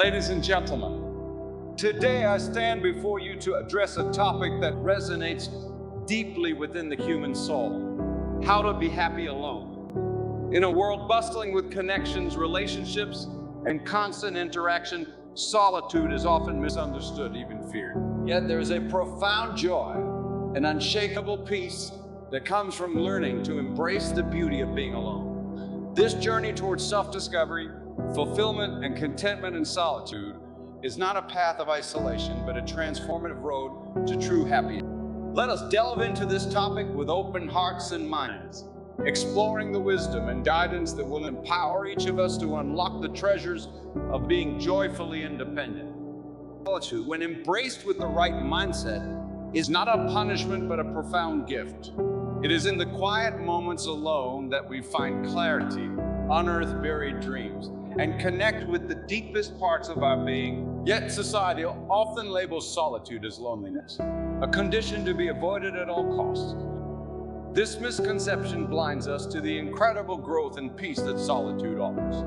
Ladies and gentlemen, today I stand before you to address a topic that resonates deeply within the human soul: how to be happy alone. In a world bustling with connections, relationships, and constant interaction, solitude is often misunderstood, even feared. Yet there is a profound joy, an unshakable peace that comes from learning to embrace the beauty of being alone. This journey towards self-discovery, fulfillment, and contentment in solitude is not a path of isolation, but a transformative road to true happiness. Let us delve into this topic with open hearts and minds, exploring the wisdom and guidance that will empower each of us to unlock the treasures of being joyfully independent. Solitude, when embraced with the right mindset, is not a punishment but a profound gift. It is in the quiet moments alone that we find clarity, unearth buried dreams, and connect with the deepest parts of our being. Yet society often labels solitude as loneliness, a condition to be avoided at all costs. This misconception blinds us to the incredible growth and peace that solitude offers.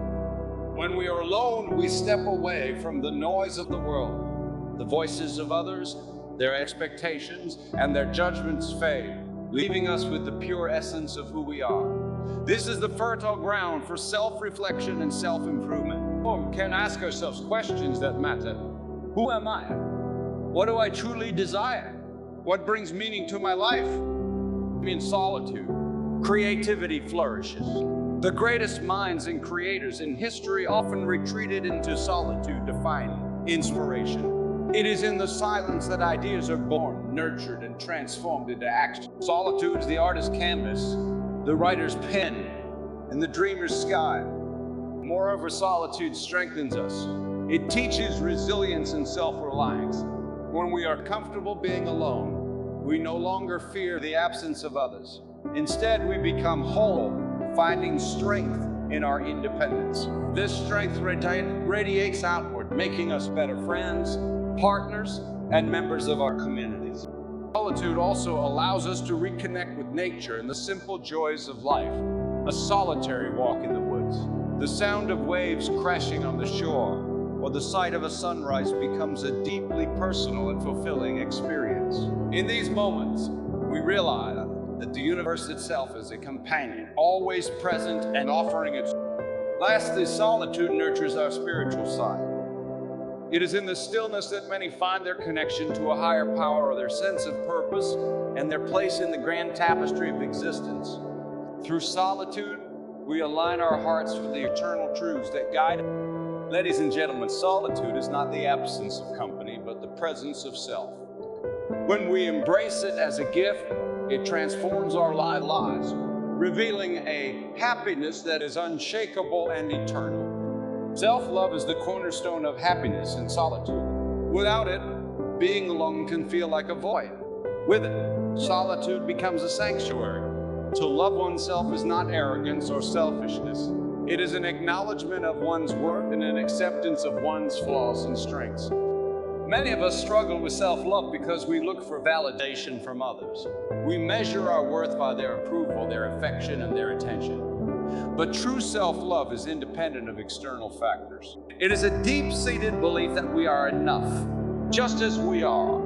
When we are alone, we step away from the noise of the world. The voices of others, their expectations, and their judgments fade, leaving us with the pure essence of who we are. This is the fertile ground for self-reflection and self-improvement. We can ask ourselves questions that matter. Who am I? What do I truly desire? What brings meaning to my life? In solitude, creativity flourishes. The greatest minds and creators in history often retreated into solitude to find inspiration. It is in the silence that ideas are born, nurtured, and transformed into action. Solitude is the artist's canvas, the writer's pen, and the dreamer's sky. Moreover, solitude strengthens us. It teaches resilience and self-reliance. When we are comfortable being alone, we no longer fear the absence of others. Instead, we become whole, finding strength in our independence. This strength radiates outward, making us better friends, partners, and members of our communities. Solitude also allows us to reconnect with nature and the simple joys of life. A solitary walk in the woods, the sound of waves crashing on the shore, or the sight of a sunrise becomes a deeply personal and fulfilling experience. In these moments, we realize that the universe itself is a companion, always present and offering its. Lastly, solitude nurtures our spiritual side. It is in the stillness that many find their connection to a higher power, or their sense of purpose, and their place in the grand tapestry of existence. Through solitude, we align our hearts with the eternal truths that guide us. Ladies and gentlemen, solitude is not the absence of company, but the presence of self. When we embrace it as a gift, it transforms our lives, revealing a happiness that is unshakable and eternal. Self-love is the cornerstone of happiness in solitude. Without it, being alone can feel like a void. With it, solitude becomes a sanctuary. To love oneself is not arrogance or selfishness. It is an acknowledgement of one's worth and an acceptance of one's flaws and strengths. Many of us struggle with self-love because we look for validation from others. We measure our worth by their approval, their affection, and their attention. But true self-love is independent of external factors. It is a deep-seated belief that we are enough, just as we are.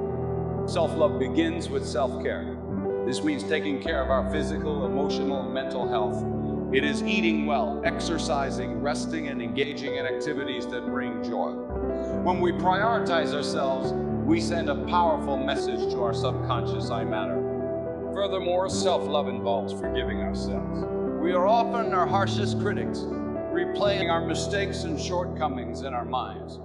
Self-love begins with self-care. This means taking care of our physical, emotional, and mental health. It is eating well, exercising, resting, and engaging in activities that bring joy. When we prioritize ourselves, we send a powerful message to our subconscious I matter. Furthermore, self-love involves forgiving ourselves. We are often our harshest critics, replaying our mistakes and shortcomings in our minds.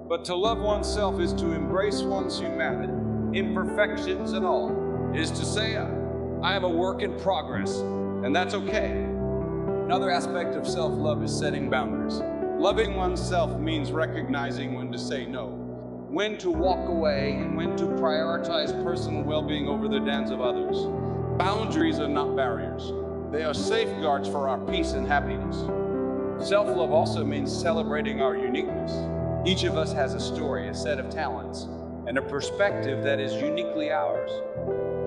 But to love oneself is to embrace one's humanity, imperfections and all. It is to say, I am a work in progress, and that's okay. Another aspect of self-love is setting boundaries. Loving oneself means recognizing when to say no, when to walk away, and when to prioritize personal well-being over the demands of others. Boundaries are not barriers. They are safeguards for our peace and happiness. Self-love also means celebrating our uniqueness. Each of us has a story, a set of talents, and a perspective that is uniquely ours.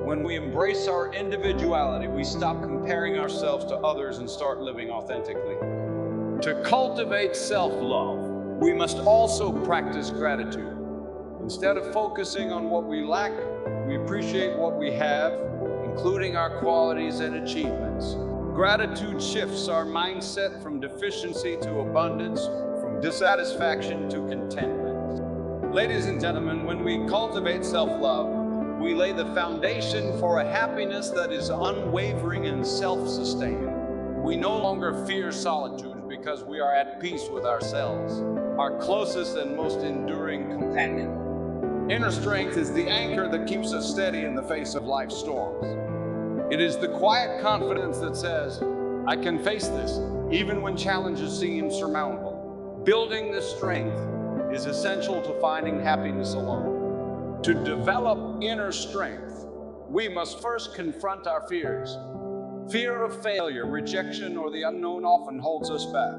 When we embrace our individuality, we stop comparing ourselves to others and start living authentically. To cultivate self-love, We must also practice gratitude. Instead of focusing on what we lack, we appreciate what we have, including our qualities and achievements. Gratitude shifts our mindset from deficiency to abundance, from dissatisfaction to contentment. Ladies and gentlemen, when we cultivate self-love, we lay the foundation for a happiness that is unwavering and self-sustaining. We no longer fear solitude because we are at peace with ourselves, our closest and most enduring companion. Inner strength is the anchor that keeps us steady in the face of life's storms. It is the quiet confidence that says, I can face this, even when challenges seem insurmountable. Building this strength is essential to finding happiness alone. To develop inner strength, we must first confront our fears. Fear of failure, rejection, or the unknown often holds us back.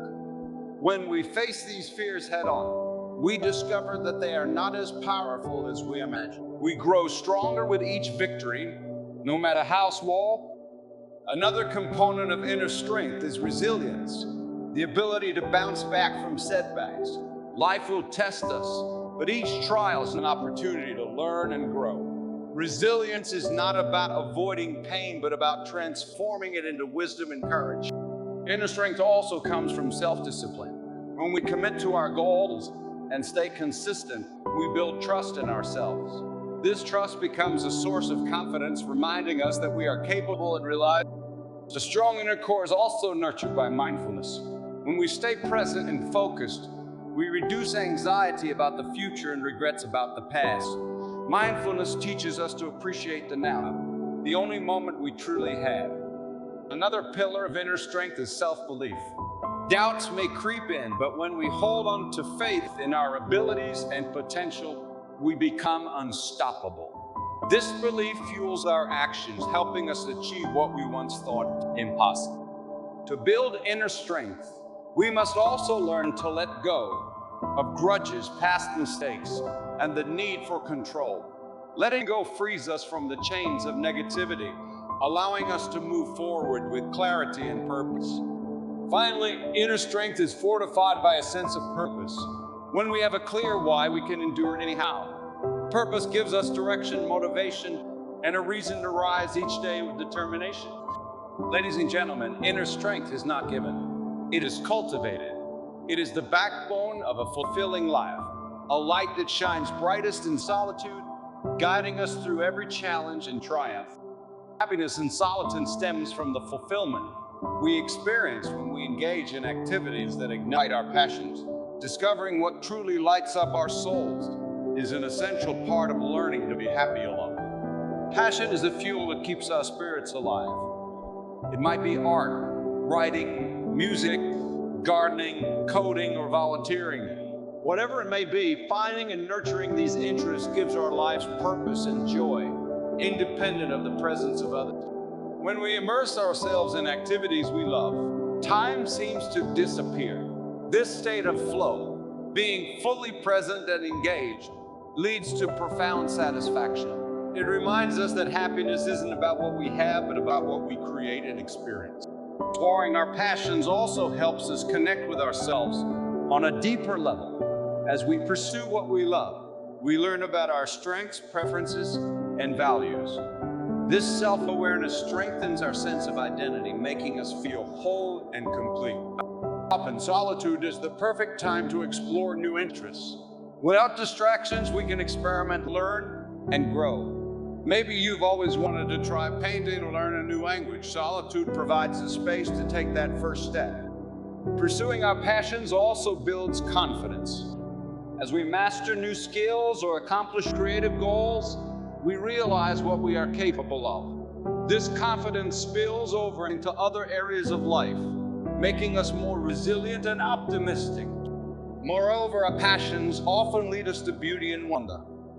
When we face these fears head-on, we discover that they are not as powerful as we imagine. We grow stronger with each victory, no matter how small. Another component of inner strength is resilience, the ability to bounce back from setbacks. Life will test us, but each trial is an opportunity to learn and grow. Resilience is not about avoiding pain, but about transforming it into wisdom and courage. Inner strength also comes from self-discipline. When we commit to our goals and stay consistent, we build trust in ourselves. This trust becomes a source of confidence, reminding us that we are capable and reliable. A strong inner core is also nurtured by mindfulness. When we stay present and focused, we reduce anxiety about the future and regrets about the past. Mindfulness teaches us to appreciate the now, the only moment we truly have. Another pillar of inner strength is self-belief. Doubts may creep in, but when we hold on to faith in our abilities and potential, we become unstoppable. This belief fuels our actions, helping us achieve what we once thought impossible. To build inner strength, we must also learn to let go of grudges, past mistakes, and the need for control. Letting go frees us from the chains of negativity, allowing us to move forward with clarity and purpose. Finally, inner strength is fortified by a sense of purpose. When we have a clear why, we can endure anyhow. Purpose gives us direction, motivation, and a reason to rise each day with determination. Ladies and gentlemen, inner strength is not given. It is cultivated. It is the backbone of a fulfilling life, a light that shines brightest in solitude, guiding us through every challenge and triumph. Happiness in solitude stems from the fulfillment we experience when we engage in activities that ignite our passions. Discovering what truly lights up our souls is an essential part of learning to be happy alone. Passion is the fuel that keeps our spirits alive. It might be art, writing, music, gardening, coding, or volunteering. Whatever it may be, finding and nurturing these interests gives our lives purpose and joy, independent of the presence of others. When we immerse ourselves in activities we love, time seems to disappear. This state of flow, being fully present and engaged, leads to profound satisfaction. It reminds us that happiness isn't about what we have, but about what we create and experience. Exploring our passions also helps us connect with ourselves on a deeper level. As we pursue what we love, we learn about our strengths, preferences, and values. This self-awareness strengthens our sense of identity, making us feel whole and complete. Often, solitude is the perfect time to explore new interests. Without distractions, we can experiment, learn, and grow. Maybe you've always wanted to try painting or learn a new language. Solitude provides the space to take that first step. Pursuing our passions also builds confidence. As we master new skills or accomplish creative goals, we realize what we are capable of. This confidence spills over into other areas of life, making us more resilient and optimistic. Moreover, our passions often lead us to beauty and wonder.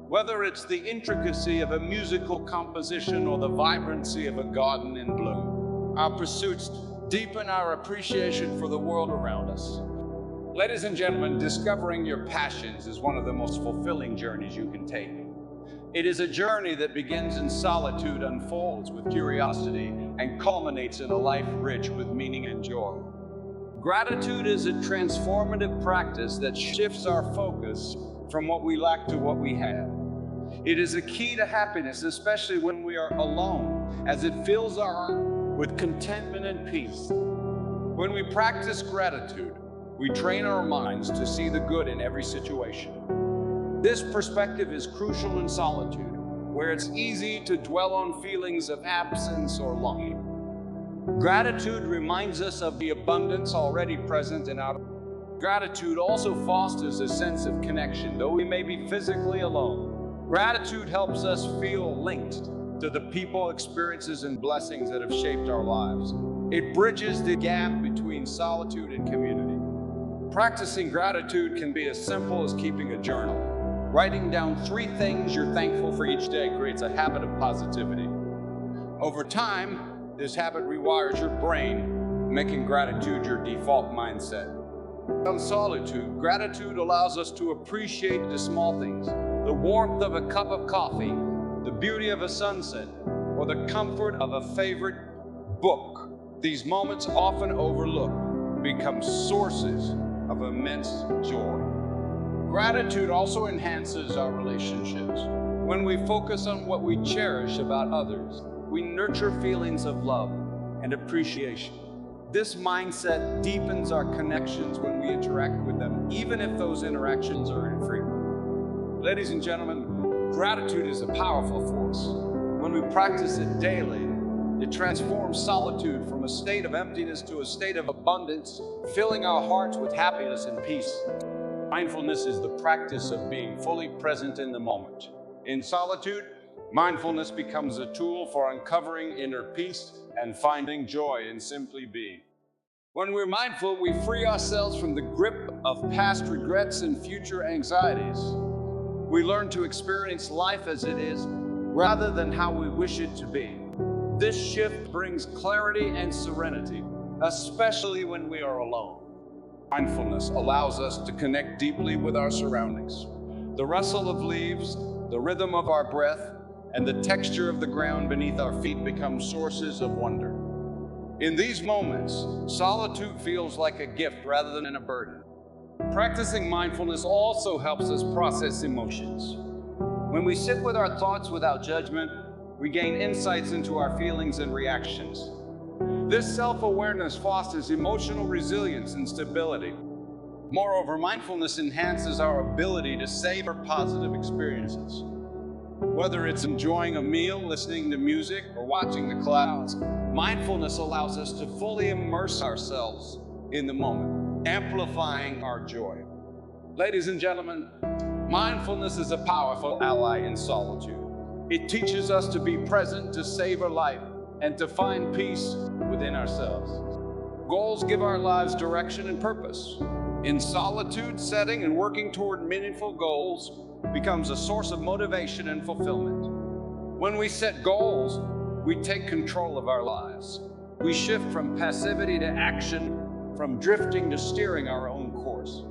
Whether it's the intricacy of a musical composition or the vibrancy of a garden in bloom, our pursuits deepen our appreciation for the world around us. Ladies and gentlemen, discovering your passions is one of the most fulfilling journeys you can take. It is a journey that begins in solitude, unfolds with curiosity, and culminates in a life rich with meaning and joy. Gratitude is a transformative practice that shifts our focus from what we lack to what we have. It is a key to happiness, especially when we are alone, as it fills our heart with contentment and peace. When we practice gratitude, we train our minds to see the good in every situation. This perspective is crucial in solitude, where it's easy to dwell on feelings of absence or longing. Gratitude reminds us of the abundance already present in our lives. Gratitude also fosters a sense of connection, though we may be physically alone. Gratitude helps us feel linked to the people, experiences, and blessings that have shaped our lives. It bridges the gap between solitude and community. Practicing gratitude can be as simple as keeping a journal. Writing down 3 things you're thankful for each day creates a habit of positivity. Over time, this habit rewires your brain, making gratitude your default mindset. In solitude, gratitude allows us to appreciate the small things, the warmth of a cup of coffee, the beauty of a sunset, or the comfort of a favorite book. These moments, often overlooked, become sources of immense joy. Gratitude also enhances our relationships. When we focus on what we cherish about others, we nurture feelings of love and appreciation. This mindset deepens our connections when we interact with them, even if those interactions are infrequent. Ladies and gentlemen, gratitude is a powerful force. When we practice it daily, it transforms solitude from a state of emptiness to a state of abundance, filling our hearts with happiness and peace. Mindfulness is the practice of being fully present in the moment. In solitude, mindfulness becomes a tool for uncovering inner peace and finding joy in simply being. When we're mindful, we free ourselves from the grip of past regrets and future anxieties. We learn to experience life as it is, rather than how we wish it to be. This shift brings clarity and serenity, especially when we are alone. Mindfulness allows us to connect deeply with our surroundings. The rustle of leaves, the rhythm of our breath, and the texture of the ground beneath our feet become sources of wonder. In these moments, solitude feels like a gift rather than a burden. Practicing mindfulness also helps us process emotions. When we sit with our thoughts without judgment, we gain insights into our feelings and reactions. This self-awareness fosters emotional resilience and stability. Moreover, mindfulness enhances our ability to savor positive experiences. Whether it's enjoying a meal, listening to music, or watching the clouds, mindfulness allows us to fully immerse ourselves in the moment, amplifying our joy. Ladies and gentlemen, mindfulness is a powerful ally in solitude. It teaches us to be present, to savor life, and to find peace within ourselves. Goals give our lives direction and purpose. In solitude, setting and working toward meaningful goals becomes a source of motivation and fulfillment. When we set goals, we take control of our lives. We shift from passivity to action, from drifting to steering our own course.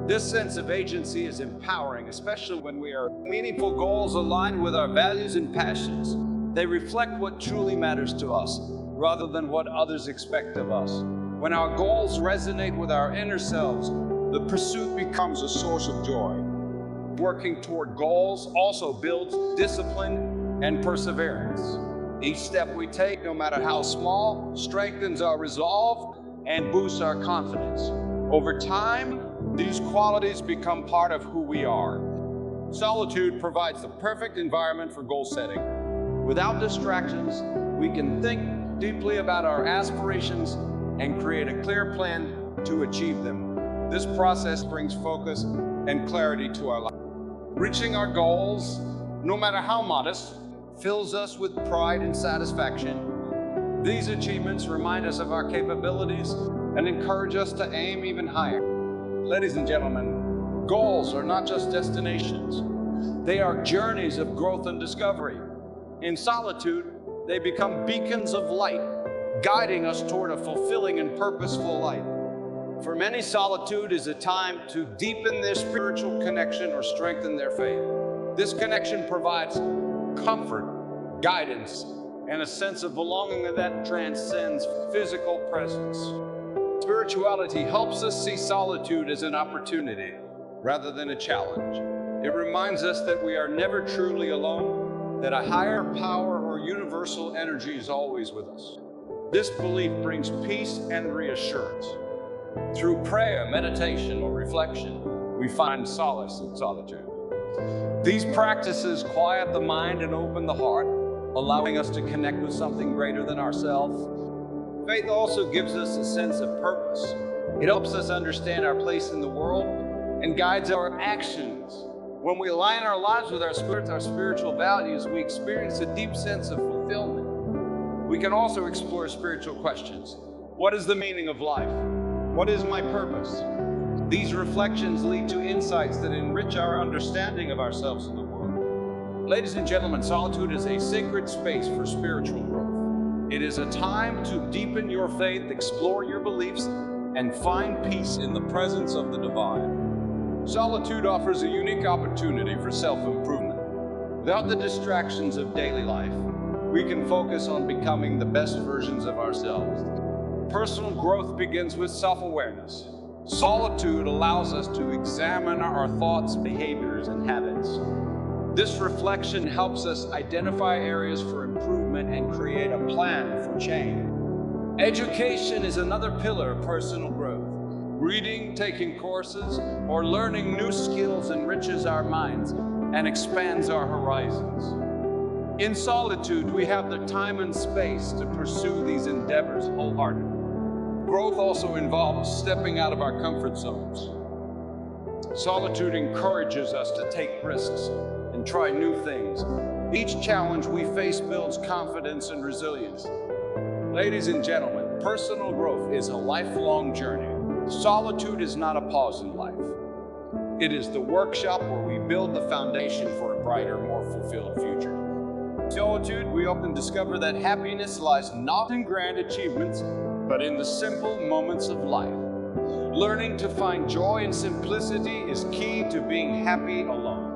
This sense of agency is empowering, especially when we are meaningful goals aligned with our values and passions. They reflect what truly matters to us, rather than what others expect of us. When our goals resonate with our inner selves, the pursuit becomes a source of joy. Working toward goals also builds discipline and perseverance. Each step we take, no matter how small, strengthens our resolve and boosts our confidence. Over time, these qualities become part of who we are. Solitude provides the perfect environment for goal setting. Without distractions, we can think deeply about our aspirations and create a clear plan to achieve them. This process brings focus and clarity to our life. Reaching our goals, no matter how modest, fills us with pride and satisfaction. These achievements remind us of our capabilities and encourage us to aim even higher. Ladies and gentlemen, goals are not just destinations. They are journeys of growth and discovery. In solitude, they become beacons of light, guiding us toward a fulfilling and purposeful life. For many, solitude is a time to deepen their spiritual connection or strengthen their faith. This connection provides comfort, guidance, and a sense of belonging that transcends physical presence. Spirituality helps us see solitude as an opportunity rather than a challenge. It reminds us that we are never truly alone, that a higher power or universal energy is always with us. This belief brings peace and reassurance. Through prayer, meditation, or reflection, we find solace in solitude. These practices quiet the mind and open the heart, allowing us to connect with something greater than ourselves. Faith also gives us a sense of purpose. It helps us understand our place in the world and guides our actions. When we align our lives with our spiritual values, we experience a deep sense of fulfillment. We can also explore spiritual questions. What is the meaning of life? What is my purpose? These reflections lead to insights that enrich our understanding of ourselves and the world. Ladies and gentlemen, solitude is a sacred space for spiritual growth. It is a time to deepen your faith, explore your beliefs, and find peace in the presence of the divine. Solitude offers a unique opportunity for self-improvement. Without the distractions of daily life, we can focus on becoming the best versions of ourselves. Personal growth begins with self-awareness. Solitude allows us to examine our thoughts, behaviors, and habits. This reflection helps us identify areas for improvement and create a plan for change. Education is another pillar of personal growth. Reading, taking courses, or learning new skills enriches our minds and expands our horizons. In solitude, we have the time and space to pursue these endeavors wholeheartedly. Growth also involves stepping out of our comfort zones. Solitude encourages us to take risks and try new things. Each challenge we face builds confidence and resilience. Ladies and gentlemen, personal growth is a lifelong journey. Solitude is not a pause in life. It is the workshop where we build the foundation for a brighter, more fulfilled future. In solitude, we often discover that happiness lies not in grand achievements, but in the simple moments of life. Learning to find joy in simplicity is key to being happy alone.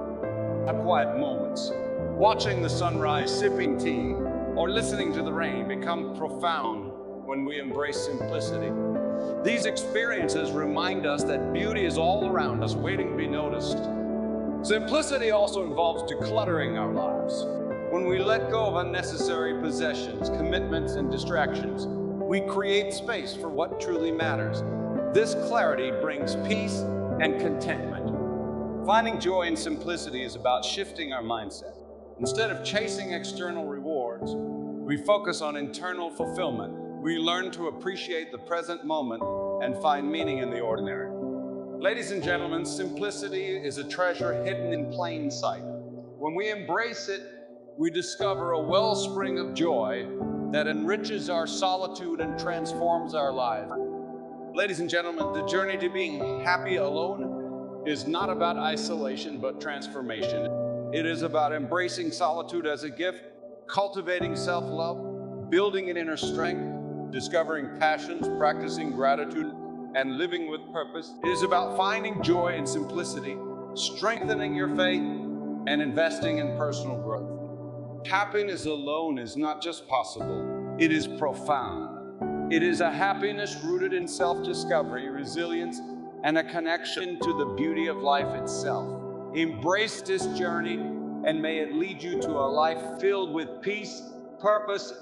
Quiet moments, watching the sunrise, sipping tea, or listening to the rain become profound when we embrace simplicity. These experiences remind us that beauty is all around us, waiting to be noticed. Simplicity also involves decluttering our lives. When we let go of unnecessary possessions, commitments, and distractions, we create space for what truly matters. This clarity brings peace and contentment. Finding joy in simplicity is about shifting our mindset. Instead of chasing external rewards, we focus on internal fulfillment. We learn to appreciate the present moment and find meaning in the ordinary. Ladies and gentlemen, simplicity is a treasure hidden in plain sight. When we embrace it, we discover a wellspring of joy that enriches our solitude and transforms our lives. Ladies and gentlemen, the journey to being happy alone is not about isolation, but transformation. It is about embracing solitude as a gift, cultivating self-love, building an inner strength, discovering passions, practicing gratitude, and living with purpose. It is about finding joy in simplicity, strengthening your faith, and investing in personal growth. Happiness alone is not just possible, it is profound. It is a happiness rooted in self-discovery, resilience, and a connection to the beauty of life itself. Embrace this journey, and may it lead you to a life filled with peace, purpose,